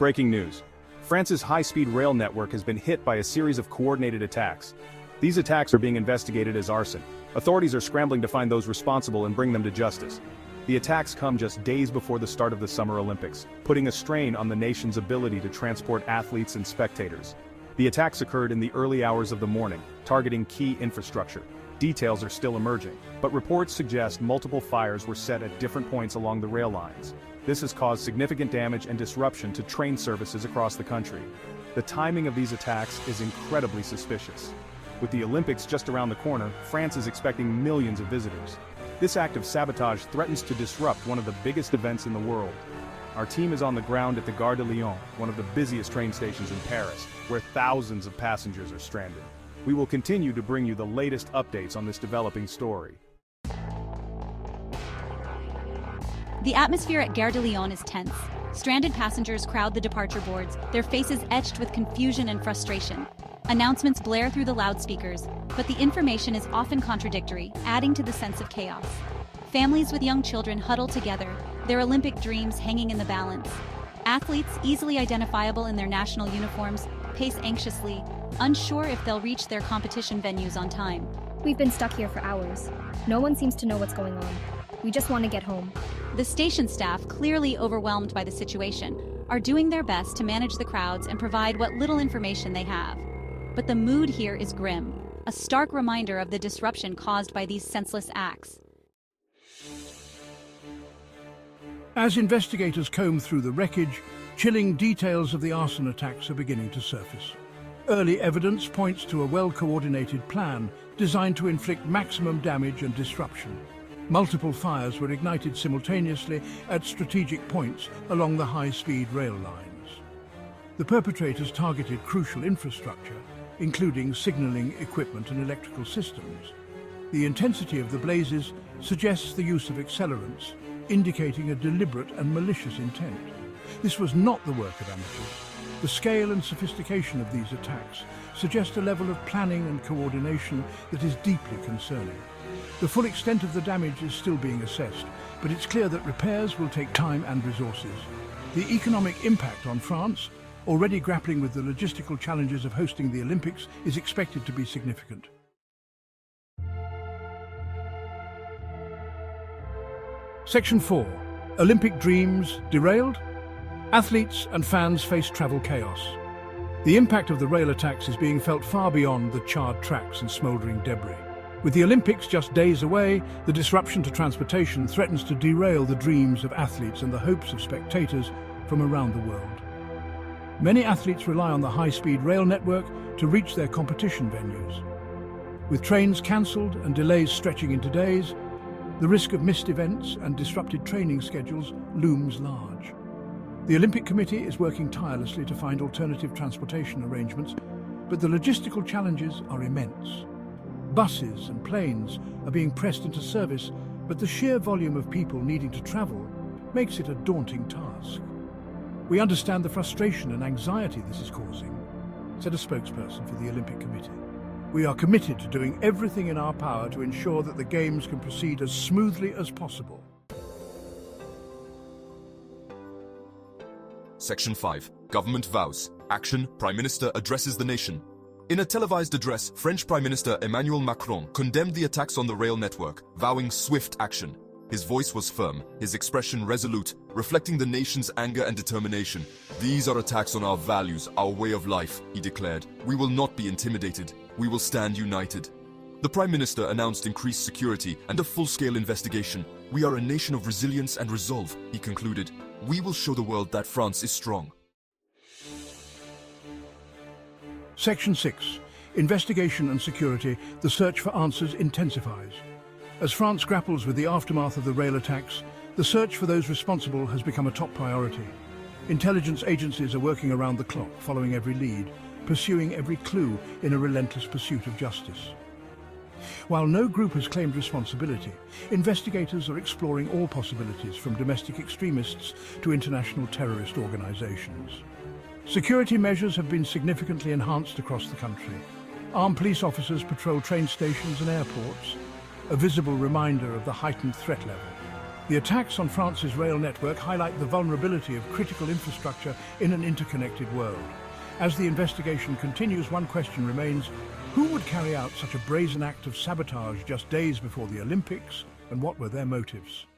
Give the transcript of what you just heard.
Breaking news. France's high-speed rail network has been hit by a series of coordinated attacks. These attacks are being investigated as arson. Authorities are scrambling to find those responsible and bring them to justice. The attacks come just days before the start of the Summer Olympics, putting a strain on the nation's ability to transport athletes and spectators. The attacks occurred in the early hours of the morning, targeting key infrastructure. Details are still emerging, but reports suggest multiple fires were set at different points along the rail lines. This has caused significant damage and disruption to train services across the country. The timing of these attacks is incredibly suspicious. With the Olympics just around the corner, France is expecting millions of visitors. This act of sabotage threatens to disrupt one of the biggest events in the world. Our team is on the ground at the Gare de Lyon, one of the busiest train stations in Paris, where thousands of passengers are stranded. We will continue to bring you the latest updates on this developing story. The atmosphere at Gare de Lyon is tense. Stranded passengers crowd the departure boards, their faces etched with confusion and frustration. Announcements blare through the loudspeakers, but the information is often contradictory, adding to the sense of chaos. Families with young children huddle together, their Olympic dreams hanging in the balance. Athletes, easily identifiable in their national uniforms, pace anxiously, unsure if they'll reach their competition venues on time. We've been stuck here for hours. No one seems to know what's going on. We just want to get home. The station staff, clearly overwhelmed by the situation, are doing their best to manage the crowds and provide what little information they have. But the mood here is grim, a stark reminder of the disruption caused by these senseless acts. As investigators comb through the wreckage, chilling details of the arson attacks are beginning to surface. Early evidence points to a well-coordinated plan designed to inflict maximum damage and disruption. Multiple fires were ignited simultaneously at strategic points along the high-speed rail lines. The perpetrators targeted crucial infrastructure, including signaling equipment and electrical systems. The intensity of the blazes suggests the use of accelerants, indicating a deliberate and malicious intent. This was not the work of amateurs. The scale and sophistication of these attacks suggest a level of planning and coordination that is deeply concerning. The full extent of the damage is still being assessed, but it's clear that repairs will take time and resources. The economic impact on France, already grappling with the logistical challenges of hosting the Olympics, is expected to be significant. Section 4. Olympic dreams derailed? Athletes and fans face travel chaos. The impact of the rail attacks is being felt far beyond the charred tracks and smouldering debris. With the Olympics just days away, the disruption to transportation threatens to derail the dreams of athletes and the hopes of spectators from around the world. Many athletes rely on the high-speed rail network to reach their competition venues. With trains cancelled and delays stretching into days, the risk of missed events and disrupted training schedules looms large. The Olympic Committee is working tirelessly to find alternative transportation arrangements, but the logistical challenges are immense. Buses and planes are being pressed into service, but the sheer volume of people needing to travel makes it a daunting task. We understand the frustration and anxiety this is causing, said a spokesperson for the Olympic Committee. We are committed to doing everything in our power to ensure that the Games can proceed as smoothly as possible. Section 5. Government vows. Action. Prime Minister addresses the nation. In a televised address, French Prime Minister Emmanuel Macron condemned the attacks on the rail network, vowing swift action. His voice was firm, his expression resolute, reflecting the nation's anger and determination. These are attacks on our values, our way of life, he declared. We will not be intimidated. We will stand united. The Prime Minister announced increased security and a full-scale investigation. We are a nation of resilience and resolve, he concluded. We will show the world that France is strong. Section 6. Investigation and security. The search for answers intensifies. As France grapples with the aftermath of the rail attacks, the search for those responsible has become a top priority. Intelligence agencies are working around the clock, following every lead, pursuing every clue in a relentless pursuit of justice. While no group has claimed responsibility, investigators are exploring all possibilities, from domestic extremists to international terrorist organizations. Security measures have been significantly enhanced across the country. Armed police officers patrol train stations and airports, a visible reminder of the heightened threat level. The attacks on France's rail network highlight the vulnerability of critical infrastructure in an interconnected world. As the investigation continues, one question remains: who would carry out such a brazen act of sabotage just days before the Olympics, and what were their motives?